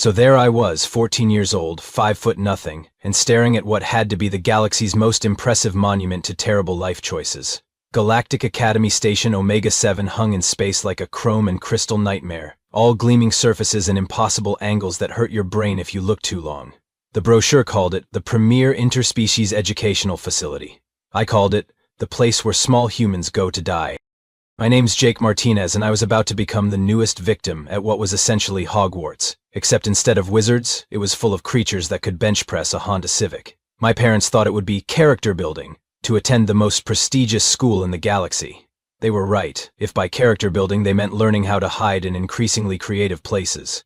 So there I was, 14 years old, 5 foot nothing, and staring at what had to be the galaxy's most impressive monument to terrible life choices. Galactic Academy Station Omega-7 hung in space like a chrome and crystal nightmare, all gleaming surfaces and impossible angles that hurt your brain if you look too long. The brochure called it the premier interspecies educational facility. I called it the place where small humans go to die. My name's Jake Martinez, and I was about to become the newest victim at what was essentially Hogwarts, except instead of wizards, it was full of creatures that could bench press a Honda Civic. My parents thought it would be character building to attend the most prestigious school in the galaxy. They were right, if by character building they meant learning how to hide in increasingly creative places.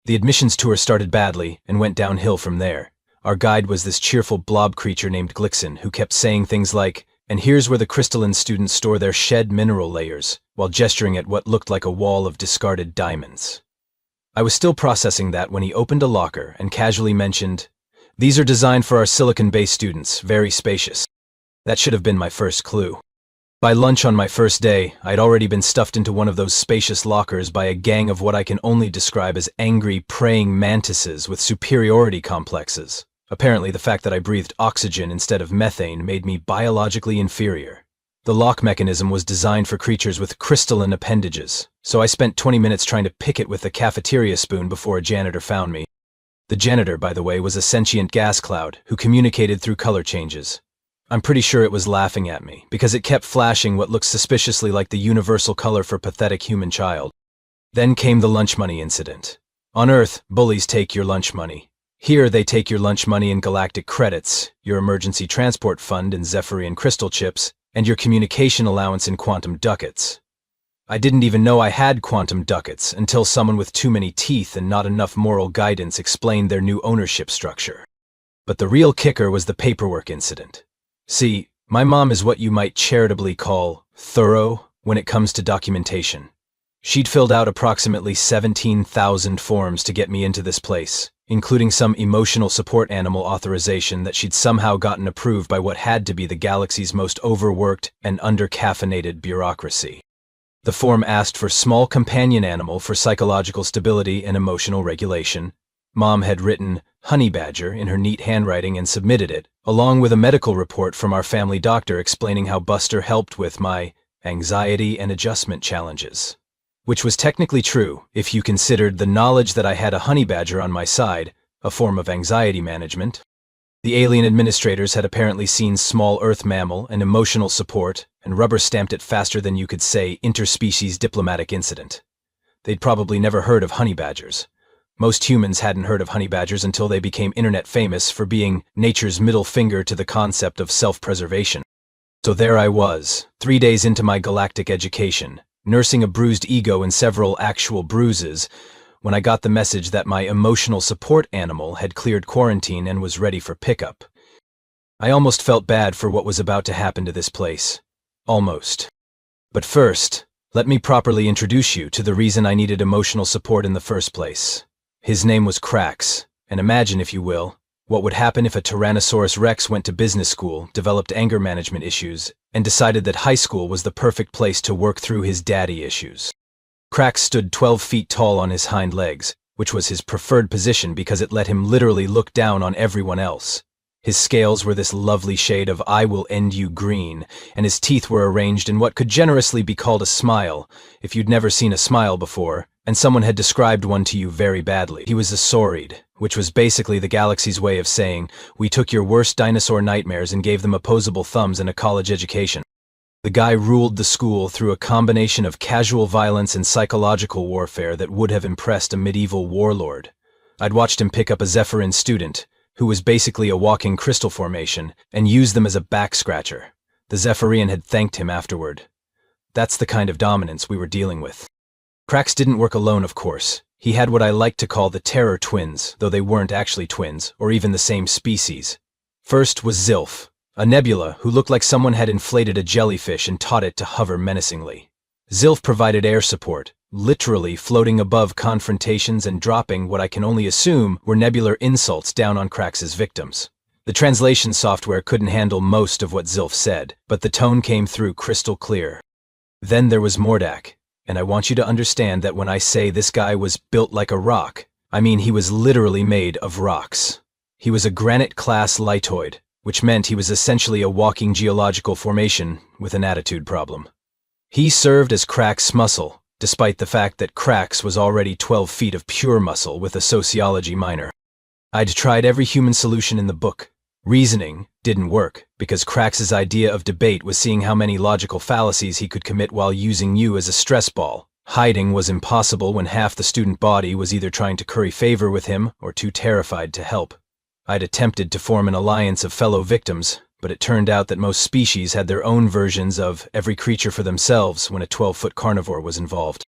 The admissions tour started badly and went downhill from there. Our guide was this cheerful blob creature named Glixen, who kept saying things like, "And here's where the crystalline students store their shed mineral layers," while gesturing at what looked like a wall of discarded diamonds. I was still processing that when he opened a locker and casually mentioned, "These are designed for our silicon-based students, very spacious." That should have been my first clue. By lunch on my first day, I'd already been stuffed into one of those spacious lockers by a gang of what I can only describe as angry, praying mantises with superiority complexes. Apparently, the fact that I breathed oxygen instead of methane made me biologically inferior. The lock mechanism was designed for creatures with crystalline appendages, so I spent 20 minutes trying to pick it with the cafeteria spoon before a janitor found me. The janitor, by the way, was a sentient gas cloud who communicated through color changes. I'm pretty sure it was laughing at me, because it kept flashing what looked suspiciously like the universal color for pathetic human child. Then came the lunch money incident. On Earth, bullies take your lunch money. Here they take your lunch money in galactic credits, your emergency transport fund in Zephyrian crystal chips, and your communication allowance in quantum ducats. I didn't even know I had quantum ducats until someone with too many teeth and not enough moral guidance explained their new ownership structure. But the real kicker was the paperwork incident. See, my mom is what you might charitably call thorough when it comes to documentation. She'd filled out approximately 17,000 forms to get me into this place, including some emotional support animal authorization that she'd somehow gotten approved by what had to be the galaxy's most overworked and under-caffeinated bureaucracy. The form asked for small companion animal for psychological stability and emotional regulation. Mom had written honey badger in her neat handwriting and submitted it, along with a medical report from our family doctor explaining how Buster helped with my anxiety and adjustment challenges. Which was technically true if you considered the knowledge that I had a honey badger on my side, a form of anxiety management. The alien administrators had apparently seen small Earth mammal and emotional support and rubber-stamped it faster than you could say interspecies diplomatic incident. They'd probably never heard of honey badgers. Most humans hadn't heard of honey badgers until they became internet famous for being nature's middle finger to the concept of self-preservation. So there I was, 3 days into my galactic education, nursing a bruised ego and several actual bruises, when I got the message that my emotional support animal had cleared quarantine and was ready for pickup. I almost felt bad for what was about to happen to this place. Almost. But first, let me properly introduce you to the reason I needed emotional support in the first place. His name was Crax, and imagine, if you will, what would happen if a Tyrannosaurus Rex went to business school, developed anger management issues, and decided that high school was the perfect place to work through his daddy issues. Crax stood 12 feet tall on his hind legs, which was his preferred position because it let him literally look down on everyone else. His scales were this lovely shade of "I will end you" green, and his teeth were arranged in what could generously be called a smile, if you'd never seen a smile before, and someone had described one to you very badly. He was a saurid, which was basically the galaxy's way of saying, "We took your worst dinosaur nightmares and gave them opposable thumbs and a college education." The guy ruled the school through a combination of casual violence and psychological warfare that would have impressed a medieval warlord. I'd watched him pick up a Zephyrian student, who was basically a walking crystal formation, and use them as a back-scratcher. The Zephyrian had thanked him afterward. That's the kind of dominance we were dealing with. Crax didn't work alone, of course. He had what I like to call the terror twins, though they weren't actually twins, or even the same species. First was Zilf, a nebula who looked like someone had inflated a jellyfish and taught it to hover menacingly. Zilf provided air support, literally floating above confrontations and dropping what I can only assume were nebular insults down on Crax's victims. The translation software couldn't handle most of what Zilf said, but the tone came through crystal clear. Then there was Mordak, and I want you to understand that when I say this guy was built like a rock, I mean, he was literally made of rocks. He was a granite-class lithoid, which meant he was essentially a walking geological formation with an attitude problem. He served as Crack's muscle, despite the fact that Crack's was already 12 feet of pure muscle with a sociology minor. I'd tried every human solution in the book. Reasoning didn't work, because Crack's idea of debate was seeing how many logical fallacies he could commit while using you as a stress ball. Hiding was impossible when half the student body was either trying to curry favor with him or too terrified to help. I'd attempted to form an alliance of fellow victims, but it turned out that most species had their own versions of every creature for themselves when a 12-foot carnivore was involved.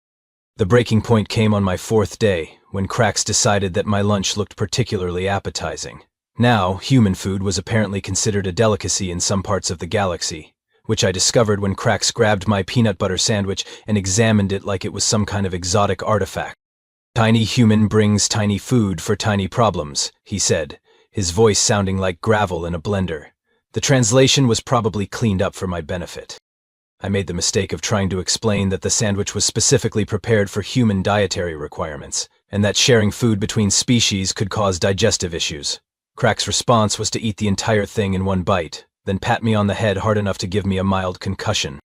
The breaking point came on my 4th day, when Crack's decided that my lunch looked particularly appetizing. Now, human food was apparently considered a delicacy in some parts of the galaxy, which I discovered when Crack's grabbed my peanut butter sandwich and examined it like it was some kind of exotic artifact. "Tiny human brings tiny food for tiny problems," he said, his voice sounding like gravel in a blender. The translation was probably cleaned up for my benefit. I made the mistake of trying to explain that the sandwich was specifically prepared for human dietary requirements, and that sharing food between species could cause digestive issues. Crack's response was to eat the entire thing in one bite, then pat me on the head hard enough to give me a mild concussion.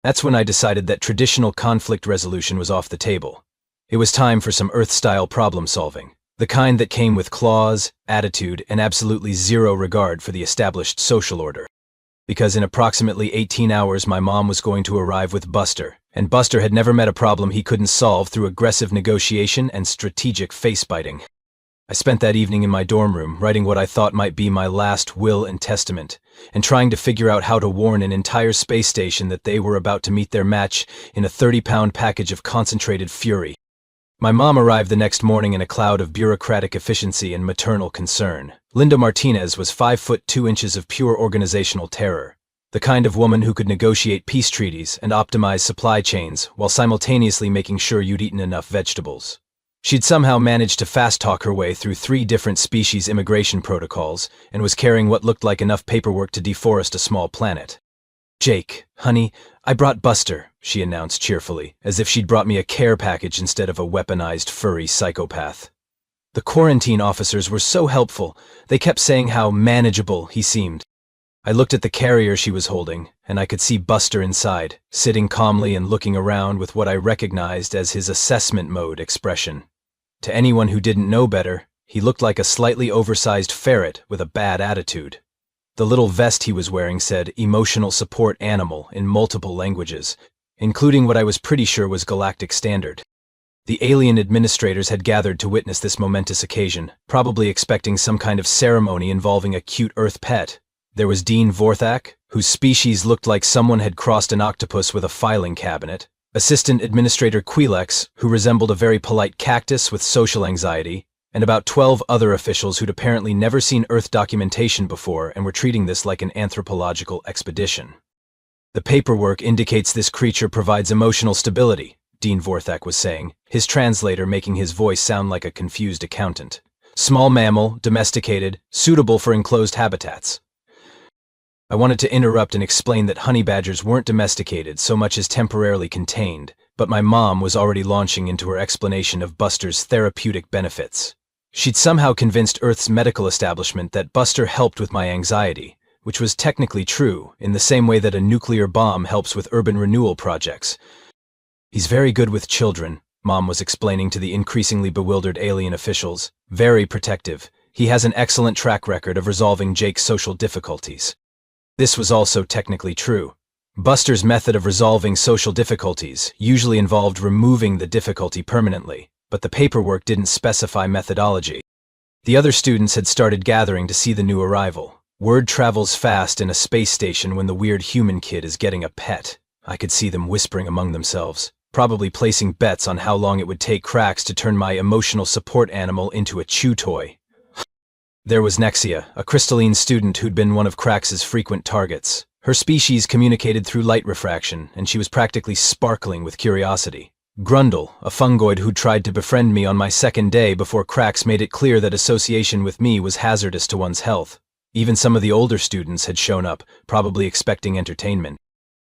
That's when I decided that traditional conflict resolution was off the table. It was time for some Earth-style problem-solving, the kind that came with claws, attitude, and absolutely zero regard for the established social order. Because in approximately 18 hours my mom was going to arrive with Buster, and Buster had never met a problem he couldn't solve through aggressive negotiation and strategic face-biting. I spent that evening in my dorm room writing what I thought might be my last will and testament, and trying to figure out how to warn an entire space station that they were about to meet their match in a 30-pound package of concentrated fury. My mom arrived the next morning in a cloud of bureaucratic efficiency and maternal concern. Linda Martinez was 5 foot 2 inches of pure organizational terror, the kind of woman who could negotiate peace treaties and optimize supply chains while simultaneously making sure you'd eaten enough vegetables. She'd somehow managed to fast-talk her way through 3 different species immigration protocols and was carrying what looked like enough paperwork to deforest a small planet. "Jake, honey, I brought Buster," she announced cheerfully, as if she'd brought me a care package instead of a weaponized furry psychopath. The quarantine officers were so helpful. They kept saying how manageable he seemed. I looked at the carrier she was holding, and I could see Buster inside, sitting calmly and looking around with what I recognized as his assessment mode expression. To anyone who didn't know better, he looked like a slightly oversized ferret with a bad attitude. The little vest he was wearing said "emotional support animal" in multiple languages, including what I was pretty sure was Galactic Standard. The alien administrators had gathered to witness this momentous occasion, probably expecting some kind of ceremony involving a cute Earth pet. There was Dean Vorthak, whose species looked like someone had crossed an octopus with a filing cabinet, Assistant Administrator Quilex, who resembled a very polite cactus with social anxiety, and about 12 other officials who'd apparently never seen Earth documentation before and were treating this like an anthropological expedition. "The paperwork indicates this creature provides emotional stability," Dean Vorthak was saying, his translator making his voice sound like a confused accountant. "Small mammal, domesticated, suitable for enclosed habitats." I wanted to interrupt and explain that honey badgers weren't domesticated so much as temporarily contained, but my mom was already launching into her explanation of Buster's therapeutic benefits. She'd somehow convinced Earth's medical establishment that Buster helped with my anxiety, which was technically true, in the same way that a nuclear bomb helps with urban renewal projects. "He's very good with children," Mom was explaining to the increasingly bewildered alien officials. "Very protective. He has an excellent track record of resolving Jake's social difficulties." This was also technically true. Buster's method of resolving social difficulties usually involved removing the difficulty permanently, but the paperwork didn't specify methodology. The other students had started gathering to see the new arrival. Word travels fast in a space station when the weird human kid is getting a pet. I could see them whispering among themselves, probably placing bets on how long it would take Crack's to turn my emotional support animal into a chew toy. There was Nexia, a crystalline student who'd been one of Crack's frequent targets. Her species communicated through light refraction, and she was practically sparkling with curiosity. Grundle, a fungoid who'd tried to befriend me on my 2nd day before Crack's made it clear that association with me was hazardous to one's health. Even some of the older students had shown up, probably expecting entertainment.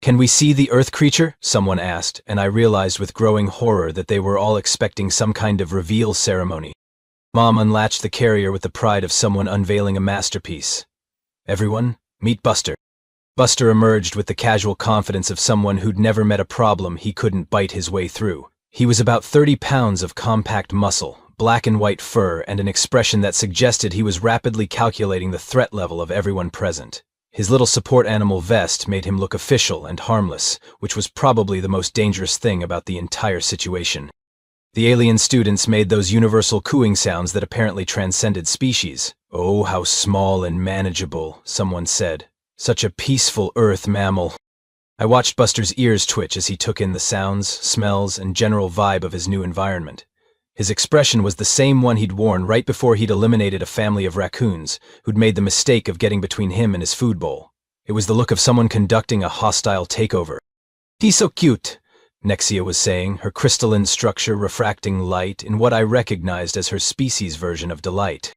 "Can we see the Earth creature?" someone asked, and I realized with growing horror that they were all expecting some kind of reveal ceremony. Mom unlatched the carrier with the pride of someone unveiling a masterpiece. "Everyone, meet Buster." Buster emerged with the casual confidence of someone who'd never met a problem he couldn't bite his way through. He was about 30 pounds of compact muscle, black and white fur, and an expression that suggested he was rapidly calculating the threat level of everyone present. His little support animal vest made him look official and harmless, which was probably the most dangerous thing about the entire situation. The alien students made those universal cooing sounds that apparently transcended species. "Oh, how small and manageable," someone said. "Such a peaceful earth mammal." I watched Buster's ears twitch as he took in the sounds, smells, and general vibe of his new environment. His expression was the same one he'd worn right before he'd eliminated a family of raccoons who'd made the mistake of getting between him and his food bowl. It was the look of someone conducting a hostile takeover. "He's so cute," Nexia was saying, her crystalline structure refracting light in what I recognized as her species' version of delight.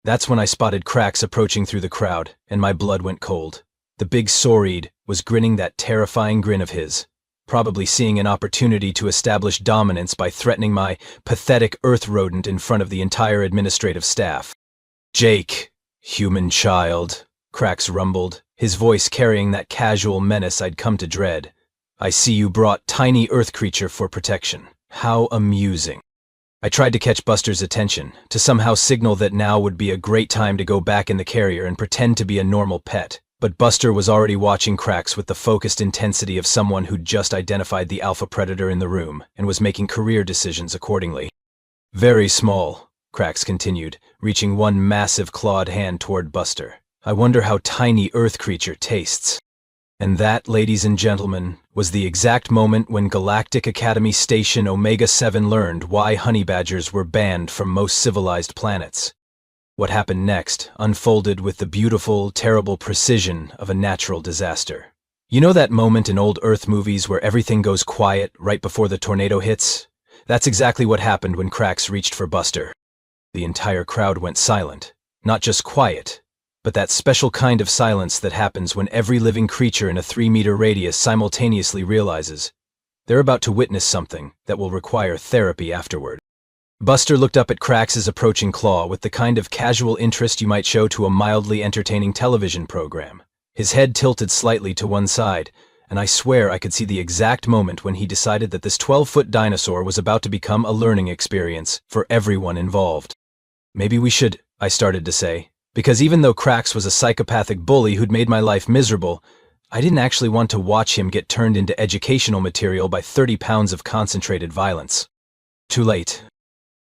That's when I spotted Krax approaching through the crowd, and my blood went cold. The big saurid was grinning that terrifying grin of his, probably seeing an opportunity to establish dominance by threatening my pathetic earth rodent in front of the entire administrative staff. "Jake, human child," Krax rumbled, his voice carrying that casual menace I'd come to dread. "I see you brought tiny earth creature for protection. How amusing." I tried to catch Buster's attention, to somehow signal that now would be a great time to go back in the carrier and pretend to be a normal pet. But Buster was already watching Krax with the focused intensity of someone who'd just identified the alpha predator in the room and was making career decisions accordingly. "Very small," Krax continued, reaching one massive clawed hand toward Buster. "I wonder how tiny earth creature tastes." And that, ladies and gentlemen, was the exact moment when Galactic Academy Station Omega-7 learned why honey badgers were banned from most civilized planets. What happened next unfolded with the beautiful, terrible precision of a natural disaster. You know that moment in old Earth movies where everything goes quiet right before the tornado hits? That's exactly what happened when Krax reached for Buster. The entire crowd went silent. Not just quiet, but that special kind of silence that happens when every living creature in a 3-meter radius simultaneously realizes they're about to witness something that will require therapy afterward. Buster looked up at Krax's approaching claw with the kind of casual interest you might show to a mildly entertaining television program. His head tilted slightly to one side, and I swear I could see the exact moment when he decided that this 12-foot dinosaur was about to become a learning experience for everyone involved. "Maybe we should," I started to say, because even though Krax was a psychopathic bully who'd made my life miserable, I didn't actually want to watch him get turned into educational material by 30 pounds of concentrated violence. Too late.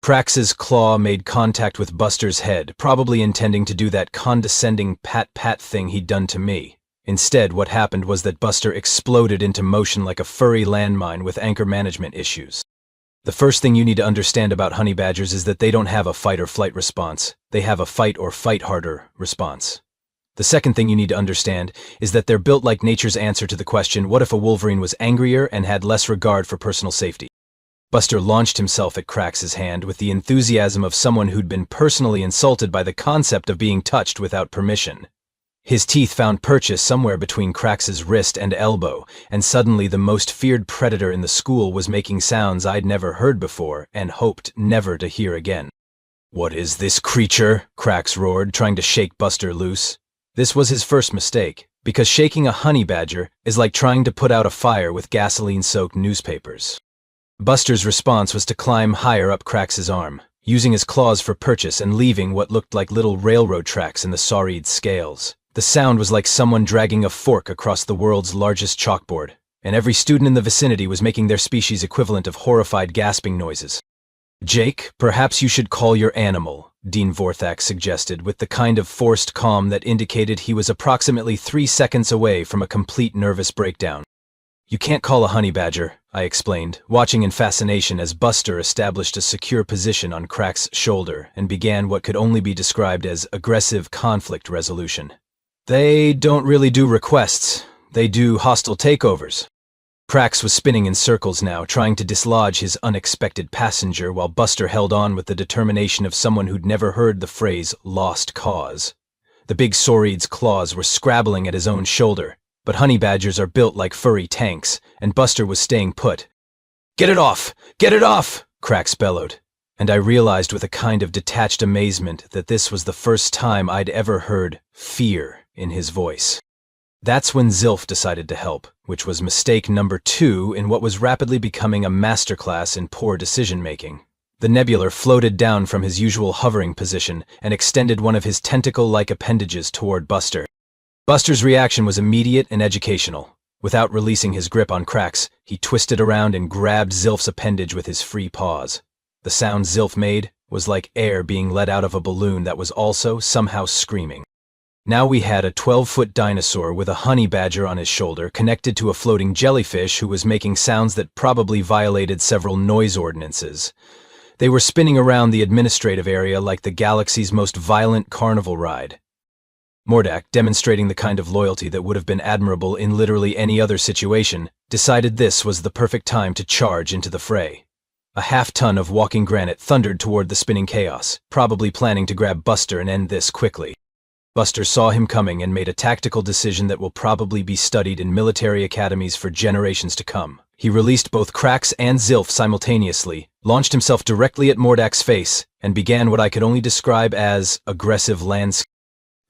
Krax's claw made contact with Buster's head, probably intending to do that condescending pat-pat thing he'd done to me. Instead, what happened was that Buster exploded into motion like a furry landmine with anchor management issues. The first thing you need to understand about honey badgers is that they don't have a fight-or-flight response. They have a fight-or-fight-harder response. The second thing you need to understand is that they're built like nature's answer to the question, what if a wolverine was angrier and had less regard for personal safety? Buster launched himself at Krax's hand with the enthusiasm of someone who'd been personally insulted by the concept of being touched without permission. His teeth found purchase somewhere between Krax's wrist and elbow, and suddenly the most feared predator in the school was making sounds I'd never heard before and hoped never to hear again. "What is this creature?" Krax roared, trying to shake Buster loose. This was his first mistake, because shaking a honey badger is like trying to put out a fire with gasoline-soaked newspapers. Buster's response was to climb higher up Krax's arm, using his claws for purchase and leaving what looked like little railroad tracks in the saurid's scales. The sound was like someone dragging a fork across the world's largest chalkboard, and every student in the vicinity was making their species equivalent of horrified gasping noises. "Jake, perhaps you should call your animal," Dean Vorthak suggested, with the kind of forced calm that indicated he was approximately 3 seconds away from a complete nervous breakdown. "You can't call a honey badger," I explained, watching in fascination as Buster established a secure position on Krax's shoulder and began what could only be described as aggressive conflict resolution. "They don't really do requests, they do hostile takeovers." Krax was spinning in circles now, trying to dislodge his unexpected passenger, while Buster held on with the determination of someone who'd never heard the phrase "lost cause." The big saurid's claws were scrabbling at his own shoulder, but honey badgers are built like furry tanks, and Buster was staying put. "Get it off! Get it off!" Krax bellowed. And I realized with a kind of detached amazement that this was the first time I'd ever heard fear in his voice. That's when Zilf decided to help, which was mistake number 2 in what was rapidly becoming a masterclass in poor decision-making. The nebular floated down from his usual hovering position and extended one of his tentacle-like appendages toward Buster. Buster's reaction was immediate and educational. Without releasing his grip on Krax, he twisted around and grabbed Zilf's appendage with his free paws. The sound Zilf made was like air being let out of a balloon that was also somehow screaming. Now we had a 12-foot dinosaur with a honey badger on his shoulder connected to a floating jellyfish who was making sounds that probably violated several noise ordinances. They were spinning around the administrative area like the galaxy's most violent carnival ride. Mordak, demonstrating the kind of loyalty that would have been admirable in literally any other situation, decided this was the perfect time to charge into the fray. A half-ton of walking granite thundered toward the spinning chaos, probably planning to grab Buster and end this quickly. Buster saw him coming and made a tactical decision that will probably be studied in military academies for generations to come. He released both Krax and Zilf simultaneously, launched himself directly at Mordak's face, and began what I could only describe as aggressive landscape.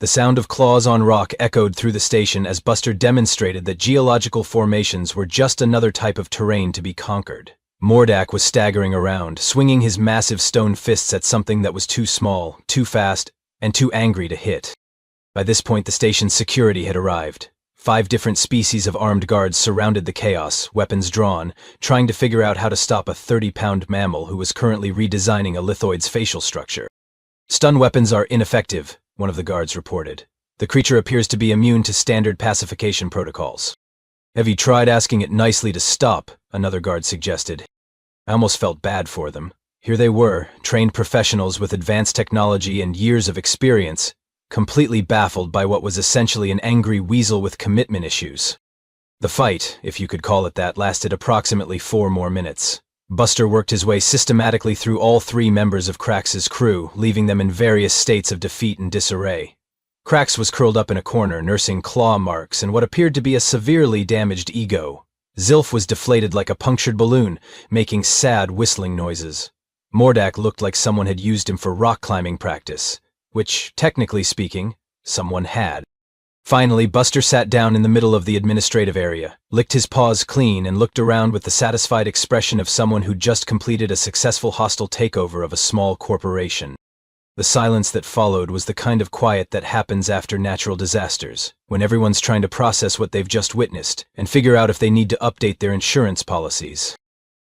The sound of claws on rock echoed through the station as Buster demonstrated that geological formations were just another type of terrain to be conquered. Mordak was staggering around, swinging his massive stone fists at something that was too small, too fast, and too angry to hit. By this point, the station's security had arrived. 5 different species of armed guards surrounded the chaos, weapons drawn, trying to figure out how to stop a 30-pound mammal who was currently redesigning a lithoid's facial structure. Stun weapons are ineffective, one of the guards reported. The creature appears to be immune to standard pacification protocols. Have you tried asking it nicely to stop? Another guard suggested. I almost felt bad for them. Here they were, trained professionals with advanced technology and years of experience, completely baffled by what was essentially an angry weasel with commitment issues. The fight, if you could call it that, lasted approximately 4 more minutes. Buster worked his way systematically through all 3 members of Krax's crew, leaving them in various states of defeat and disarray. Krax was curled up in a corner, nursing claw marks and what appeared to be a severely damaged ego. Zilf was deflated like a punctured balloon, making sad whistling noises. Mordak looked like someone had used him for rock climbing practice, which, technically speaking, someone had. Finally, Buster sat down in the middle of the administrative area, licked his paws clean, and looked around with the satisfied expression of someone who'd just completed a successful hostile takeover of a small corporation. The silence that followed was the kind of quiet that happens after natural disasters, when everyone's trying to process what they've just witnessed and figure out if they need to update their insurance policies.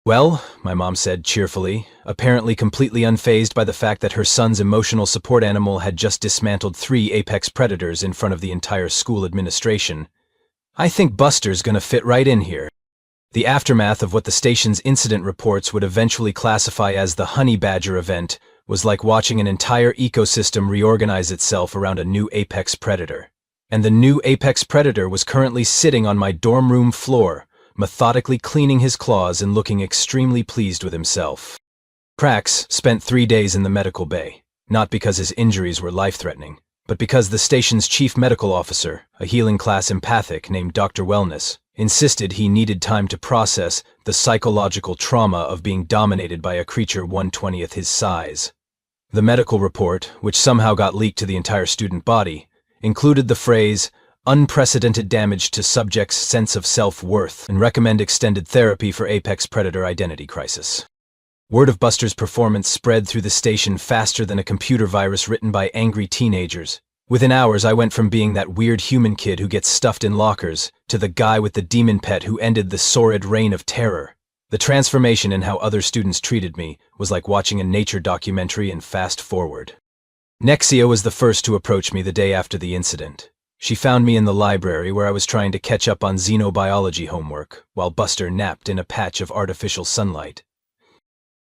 Well, my mom said cheerfully, apparently completely unfazed by the fact that her son's emotional support animal had just dismantled 3 apex predators in front of the entire school administration, I think Buster's gonna fit right in here. The aftermath of what the station's incident reports would eventually classify as the honey badger event was like watching an entire ecosystem reorganize itself around a new apex predator. And the new apex predator was currently sitting on my dorm room floor, methodically cleaning his claws and looking extremely pleased with himself. Krax spent 3 days in the medical bay, not because his injuries were life-threatening, but because the station's chief medical officer, a healing class empathic named Dr. Wellness, insisted he needed time to process the psychological trauma of being dominated by a creature 1/20th his size. The medical report, which somehow got leaked to the entire student body, included the phrase, unprecedented damage to subject's sense of self-worth, and recommend extended therapy for apex predator identity crisis. Word of Buster's performance spread through the station faster than a computer virus written by angry teenagers. Within hours, I went from being that weird human kid who gets stuffed in lockers to the guy with the demon pet who ended the sordid reign of terror. The transformation in how other students treated me was like watching a nature documentary in fast forward. Nexia was the first to approach me the day after the incident. She found me in the library where I was trying to catch up on xenobiology homework, while Buster napped in a patch of artificial sunlight.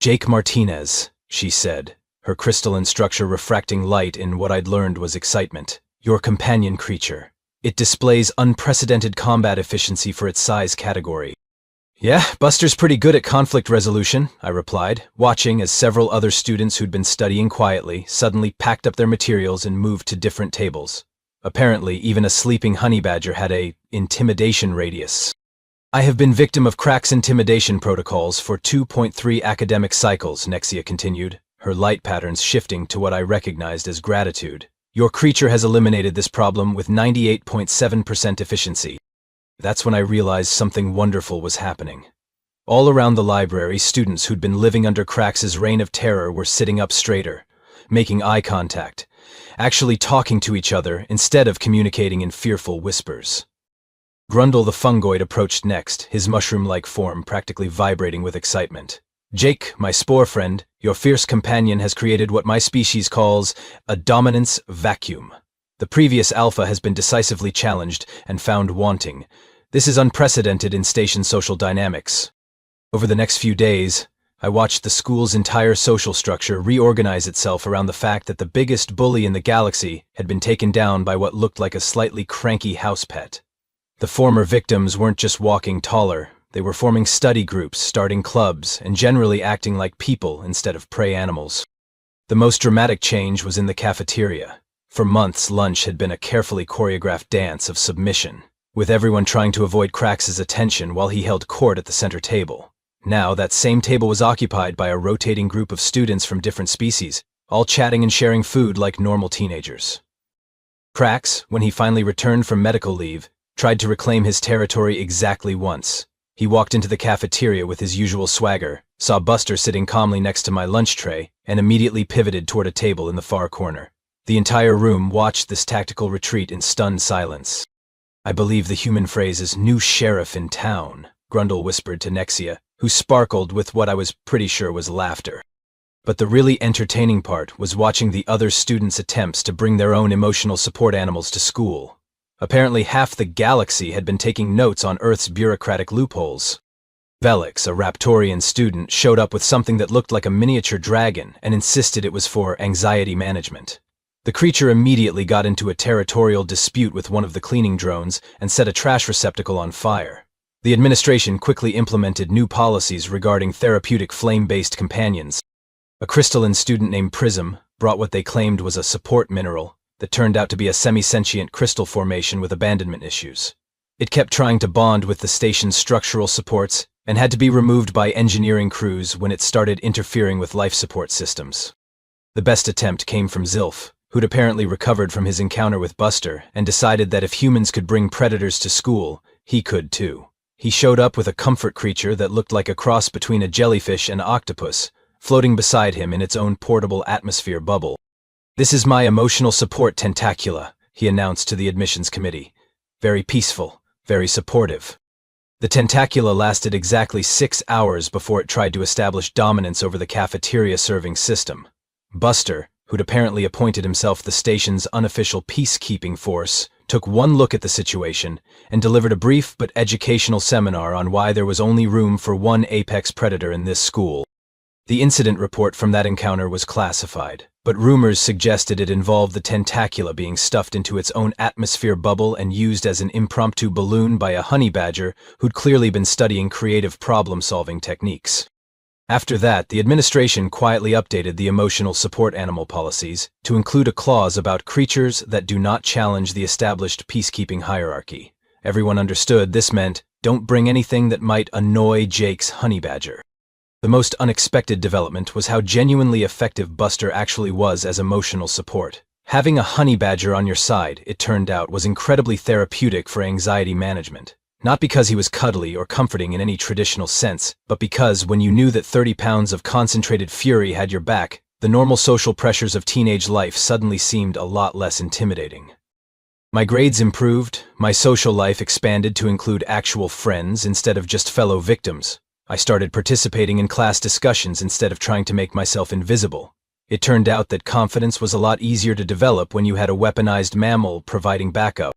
Jake Martinez, she said, her crystalline structure refracting light in what I'd learned was excitement. Your companion creature. It displays unprecedented combat efficiency for its size category. Yeah, Buster's pretty good at conflict resolution, I replied, watching as several other students who'd been studying quietly suddenly packed up their materials and moved to different tables. Apparently, even a sleeping honey badger had a intimidation radius. I have been victim of Crack's intimidation protocols for 2.3 academic cycles, Nexia continued, her light patterns shifting to what I recognized as gratitude. Your creature has eliminated this problem with 98.7% efficiency. That's when I realized something wonderful was happening. All around the library, students who'd been living under Crack's reign of terror were sitting up straighter, making eye contact, actually talking to each other instead of communicating in fearful whispers. Grundle the fungoid approached next, his mushroom-like form practically vibrating with excitement. Jake, my spore friend, your fierce companion has created what my species calls a dominance vacuum. The previous alpha has been decisively challenged and found wanting. This is unprecedented in station social dynamics. Over the next few days, I watched the school's entire social structure reorganize itself around the fact that the biggest bully in the galaxy had been taken down by what looked like a slightly cranky house pet. The former victims weren't just walking taller, they were forming study groups, starting clubs, and generally acting like people instead of prey animals. The most dramatic change was in the cafeteria. For months, lunch had been a carefully choreographed dance of submission, with everyone trying to avoid Crax's attention while he held court at the center table. Now, that same table was occupied by a rotating group of students from different species, all chatting and sharing food like normal teenagers. Crax, when he finally returned from medical leave, tried to reclaim his territory exactly once. He walked into the cafeteria with his usual swagger, saw Buster sitting calmly next to my lunch tray, and immediately pivoted toward a table in the far corner. The entire room watched this tactical retreat in stunned silence. I believe the human phrase is new sheriff in town, Grundle whispered to Nexia, who sparkled with what I was pretty sure was laughter. But the really entertaining part was watching the other students' attempts to bring their own emotional support animals to school. Apparently half the galaxy had been taking notes on Earth's bureaucratic loopholes. Velix, a Raptorian student, showed up with something that looked like a miniature dragon and insisted it was for anxiety management. The creature immediately got into a territorial dispute with one of the cleaning drones and set a trash receptacle on fire. The administration quickly implemented new policies regarding therapeutic flame-based companions. A crystalline student named Prism brought what they claimed was a support mineral that turned out to be a semi-sentient crystal formation with abandonment issues. It kept trying to bond with the station's structural supports and had to be removed by engineering crews when it started interfering with life support systems. The best attempt came from Zilf, who'd apparently recovered from his encounter with Buster and decided that if humans could bring predators to school, he could too. He showed up with a comfort creature that looked like a cross between a jellyfish and an octopus, floating beside him in its own portable atmosphere bubble. "This is my emotional support tentacula," he announced to the admissions committee. "Very peaceful, very supportive." The tentacula lasted exactly 6 hours before it tried to establish dominance over the cafeteria serving system. Buster, who'd apparently appointed himself the station's unofficial peacekeeping force, took one look at the situation and delivered a brief but educational seminar on why there was only room for one apex predator in this school. The incident report from that encounter was classified, but rumors suggested it involved the tentacula being stuffed into its own atmosphere bubble and used as an impromptu balloon by a honey badger who'd clearly been studying creative problem-solving techniques. After that, the administration quietly updated the emotional support animal policies to include a clause about creatures that do not challenge the established peacekeeping hierarchy. Everyone understood this meant, don't bring anything that might annoy Jake's honey badger. The most unexpected development was how genuinely effective Buster actually was as emotional support. Having a honey badger on your side, it turned out, was incredibly therapeutic for anxiety management. Not because he was cuddly or comforting in any traditional sense, but because when you knew that 30 pounds of concentrated fury had your back, the normal social pressures of teenage life suddenly seemed a lot less intimidating. My grades improved, my social life expanded to include actual friends instead of just fellow victims. I started participating in class discussions instead of trying to make myself invisible. It turned out that confidence was a lot easier to develop when you had a weaponized mammal providing backup.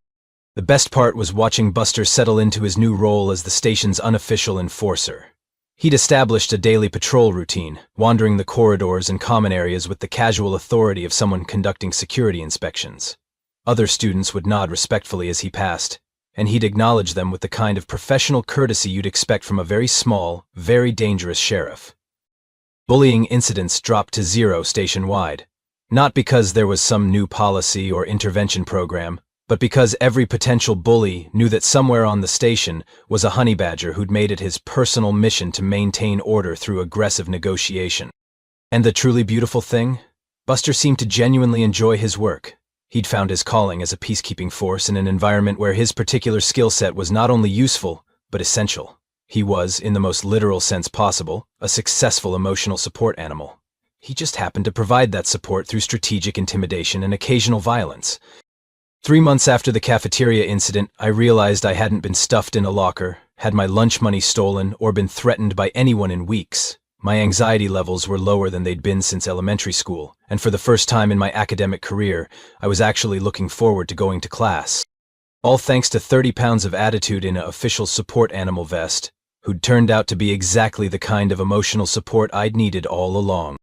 The best part was watching Buster settle into his new role as the station's unofficial enforcer. He'd established a daily patrol routine, wandering the corridors and common areas with the casual authority of someone conducting security inspections. Other students would nod respectfully as he passed, and he'd acknowledge them with the kind of professional courtesy you'd expect from a very small, very dangerous sheriff. Bullying incidents dropped to 0 station-wide. Not because there was some new policy or intervention program, but because every potential bully knew that somewhere on the station was a honey badger who'd made it his personal mission to maintain order through aggressive negotiation. And the truly beautiful thing? Buster seemed to genuinely enjoy his work. He'd found his calling as a peacekeeping force in an environment where his particular skill set was not only useful, but essential. He was, in the most literal sense possible, a successful emotional support animal. He just happened to provide that support through strategic intimidation and occasional violence. 3 months after the cafeteria incident, I realized I hadn't been stuffed in a locker, had my lunch money stolen, or been threatened by anyone in weeks. My anxiety levels were lower than they'd been since elementary school, and for the first time in my academic career, I was actually looking forward to going to class. All thanks to 30 pounds of attitude in an official support animal vest, who'd turned out to be exactly the kind of emotional support I'd needed all along.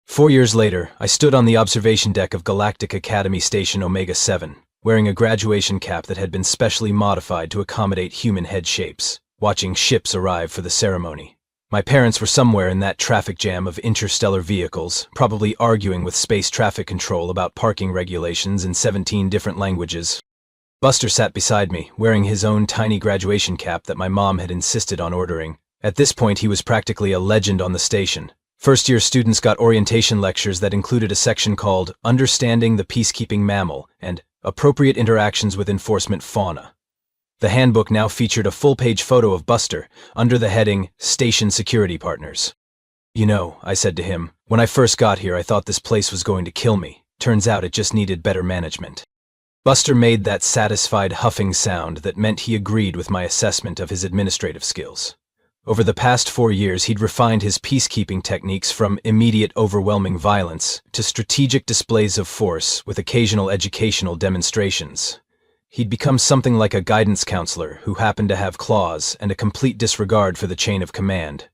4 years later, I stood on the observation deck of Galactic Academy Station Omega-7, wearing a graduation cap that had been specially modified to accommodate human head shapes, watching ships arrive for the ceremony. My parents were somewhere in that traffic jam of interstellar vehicles, probably arguing with space traffic control about parking regulations in 17 different languages. Buster sat beside me, wearing his own tiny graduation cap that my mom had insisted on ordering. At this point, he was practically a legend on the station. First-year students got orientation lectures that included a section called Understanding the Peacekeeping Mammal and Appropriate Interactions with Enforcement Fauna. The handbook now featured a full-page photo of Buster, under the heading, Station Security Partners. "You know," I said to him, "when I first got here I thought this place was going to kill me. Turns out it just needed better management." Buster made that satisfied huffing sound that meant he agreed with my assessment of his administrative skills. Over the past 4 years he'd refined his peacekeeping techniques from immediate overwhelming violence to strategic displays of force with occasional educational demonstrations. He'd become something like a guidance counselor who happened to have claws and a complete disregard for the chain of command.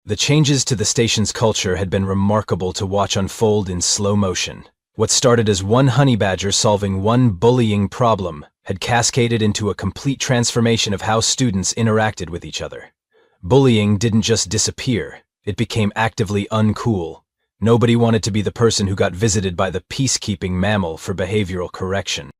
The changes to the station's culture had been remarkable to watch unfold in slow motion. What started as one honey badger solving one bullying problem had cascaded into a complete transformation of how students interacted with each other. Bullying didn't just disappear, it became actively uncool. Nobody wanted to be the person who got visited by the peacekeeping mammal for behavioral correction.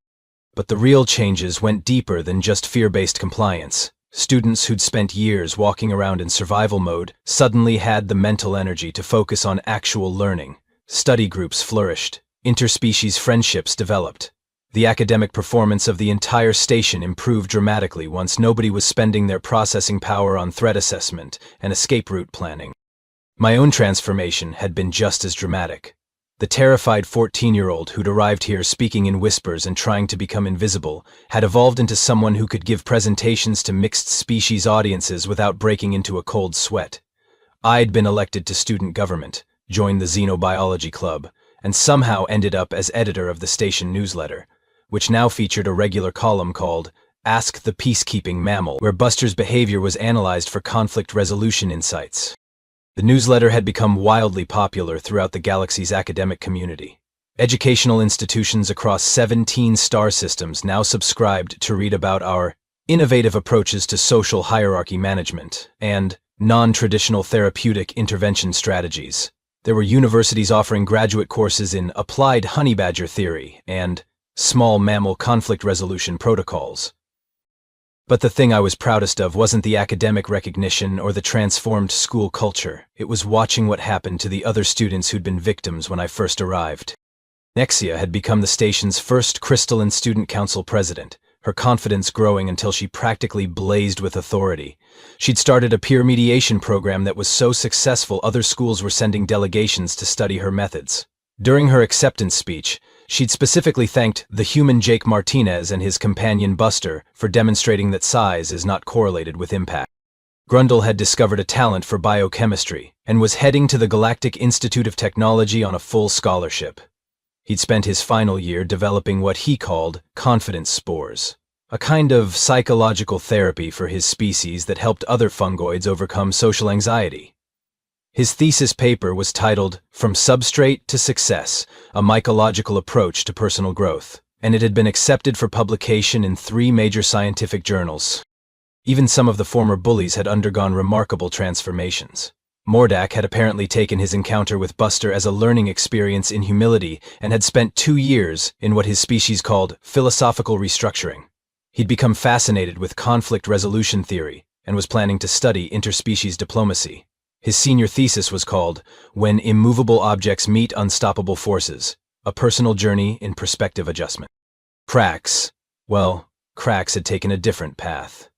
But the real changes went deeper than just fear-based compliance. Students who'd spent years walking around in survival mode suddenly had the mental energy to focus on actual learning. Study groups flourished. Interspecies friendships developed. The academic performance of the entire station improved dramatically once nobody was spending their processing power on threat assessment and escape route planning. My own transformation had been just as dramatic. The terrified 14-year-old who'd arrived here speaking in whispers and trying to become invisible had evolved into someone who could give presentations to mixed-species audiences without breaking into a cold sweat. I'd been elected to student government, joined the Xenobiology Club, and somehow ended up as editor of the station newsletter, which now featured a regular column called Ask the Peacekeeping Mammal, where Buster's behavior was analyzed for conflict resolution insights. The newsletter had become wildly popular throughout the galaxy's academic community. Educational institutions across 17 star systems now subscribed to read about our innovative approaches to social hierarchy management and non-traditional therapeutic intervention strategies. There were universities offering graduate courses in applied honey badger theory and small mammal conflict resolution protocols. But the thing I was proudest of wasn't the academic recognition or the transformed school culture. It was watching what happened to the other students who'd been victims when I first arrived. Nexia had become the station's first crystalline student council president, her confidence growing until she practically blazed with authority. She'd started a peer mediation program that was so successful other schools were sending delegations to study her methods. During her acceptance speech, she'd specifically thanked the human Jake Martinez and his companion Buster for demonstrating that size is not correlated with impact. Grundle had discovered a talent for biochemistry and was heading to the Galactic Institute of Technology on a full scholarship. He'd spent his final year developing what he called confidence spores, a kind of psychological therapy for his species that helped other fungoids overcome social anxiety. His thesis paper was titled From Substrate to Success, a Mycological Approach to Personal Growth, and it had been accepted for publication in 3 major scientific journals. Even some of the former bullies had undergone remarkable transformations. Mordak had apparently taken his encounter with Buster as a learning experience in humility and had spent 2 years in what his species called philosophical restructuring. He'd become fascinated with conflict resolution theory and was planning to study interspecies diplomacy. His senior thesis was called When Immovable Objects Meet Unstoppable Forces, a personal journey in perspective adjustment. Krax had taken a different path.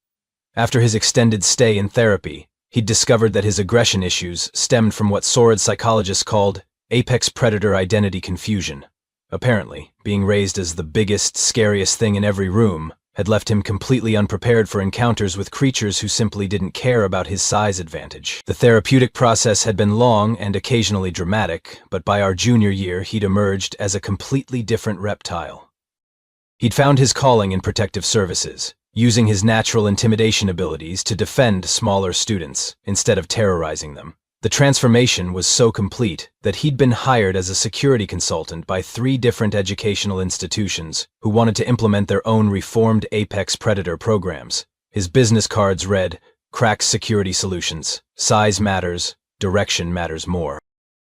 After his extended stay in therapy, he'd discovered that his aggression issues stemmed from what sordid psychologists called apex predator identity confusion. Apparently, being raised as the biggest, scariest thing in every room had left him completely unprepared for encounters with creatures who simply didn't care about his size advantage. The therapeutic process had been long and occasionally dramatic, but by our junior year he'd emerged as a completely different reptile. He'd found his calling in protective services, using his natural intimidation abilities to defend smaller students instead of terrorizing them. The transformation was so complete that he'd been hired as a security consultant by 3 different educational institutions who wanted to implement their own reformed apex predator programs. His business cards read, Krax Security Solutions, Size Matters, Direction Matters More.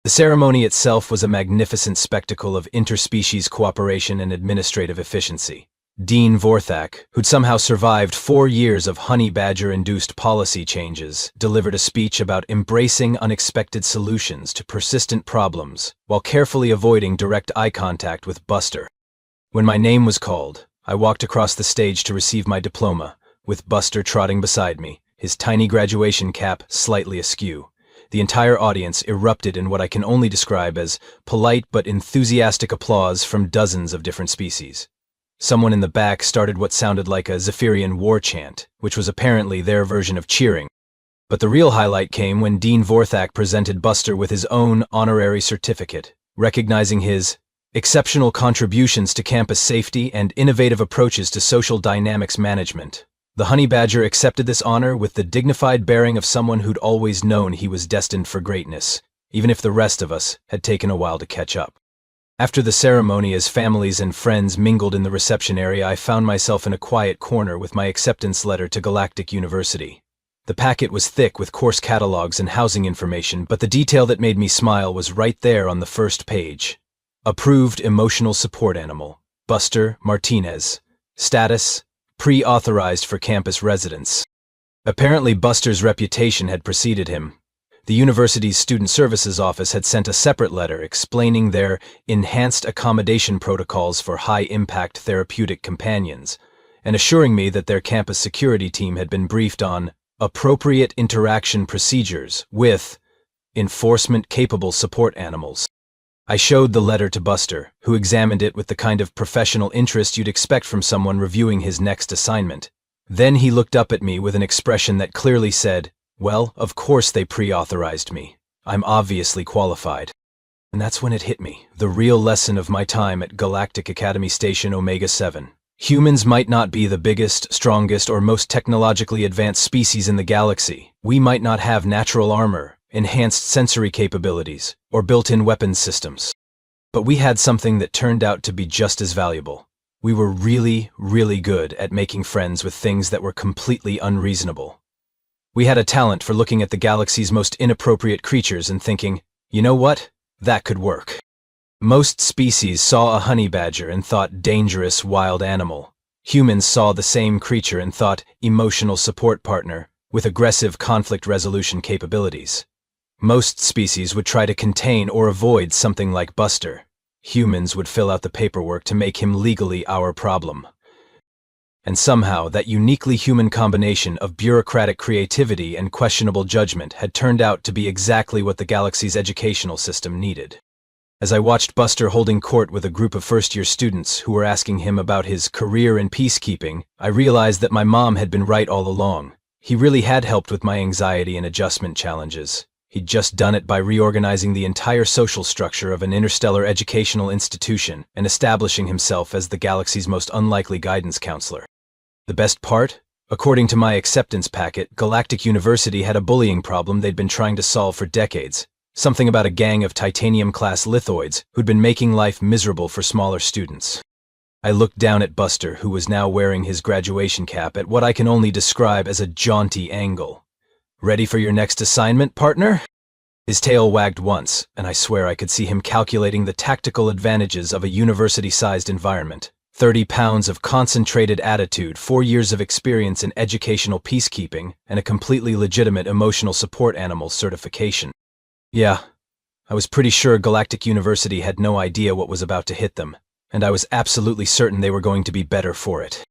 The ceremony itself was a magnificent spectacle of interspecies cooperation and administrative efficiency. Dean Vorthak, who'd somehow survived 4 years of honey badger-induced policy changes, delivered a speech about embracing unexpected solutions to persistent problems while carefully avoiding direct eye contact with Buster. When my name was called, I walked across the stage to receive my diploma, with Buster trotting beside me, his tiny graduation cap slightly askew. The entire audience erupted in what I can only describe as polite but enthusiastic applause from dozens of different species. Someone in the back started what sounded like a Zephyrian war chant, which was apparently their version of cheering. But the real highlight came when Dean Vorthak presented Buster with his own honorary certificate, recognizing his exceptional contributions to campus safety and innovative approaches to social dynamics management. The honey badger accepted this honor with the dignified bearing of someone who'd always known he was destined for greatness, even if the rest of us had taken a while to catch up. After the ceremony, as families and friends mingled in the reception area, I found myself in a quiet corner with my acceptance letter to Galactic University. The packet was thick with course catalogs and housing information, but the detail that made me smile was right there on the first page. Approved emotional support animal, Buster Martinez. Status, pre-authorized for campus residence. Apparently Buster's reputation had preceded him. The university's student services office had sent a separate letter explaining their enhanced accommodation protocols for high-impact therapeutic companions, and assuring me that their campus security team had been briefed on appropriate interaction procedures with enforcement-capable support animals. I showed the letter to Buster, who examined it with the kind of professional interest you'd expect from someone reviewing his next assignment. Then he looked up at me with an expression that clearly said, "Well, of course they pre-authorized me. I'm obviously qualified." And that's when it hit me, the real lesson of my time at Galactic Academy Station Omega 7. Humans might not be the biggest, strongest, or most technologically advanced species in the galaxy. We might not have natural armor, enhanced sensory capabilities, or built-in weapons systems. But we had something that turned out to be just as valuable. We were really, really good at making friends with things that were completely unreasonable. We had a talent for looking at the galaxy's most inappropriate creatures and thinking, you know what? That could work. Most species saw a honey badger and thought dangerous wild animal. Humans saw the same creature and thought emotional support partner with aggressive conflict resolution capabilities. Most species would try to contain or avoid something like Buster. Humans would fill out the paperwork to make him legally our problem. And somehow, that uniquely human combination of bureaucratic creativity and questionable judgment had turned out to be exactly what the galaxy's educational system needed. As I watched Buster holding court with a group of first-year students who were asking him about his career in peacekeeping, I realized that my mom had been right all along. He really had helped with my anxiety and adjustment challenges. He'd just done it by reorganizing the entire social structure of an interstellar educational institution and establishing himself as the galaxy's most unlikely guidance counselor. The best part? According to my acceptance packet, Galactic University had a bullying problem they'd been trying to solve for decades. Something about a gang of titanium-class lithoids who'd been making life miserable for smaller students. I looked down at Buster, who was now wearing his graduation cap at what I can only describe as a jaunty angle. "Ready for your next assignment, partner?" His tail wagged once, and I swear I could see him calculating the tactical advantages of a university-sized environment. 30 pounds of concentrated attitude, 4 years of experience in educational peacekeeping, and a completely legitimate emotional support animal certification. Yeah, I was pretty sure Galactic University had no idea what was about to hit them, and I was absolutely certain they were going to be better for it.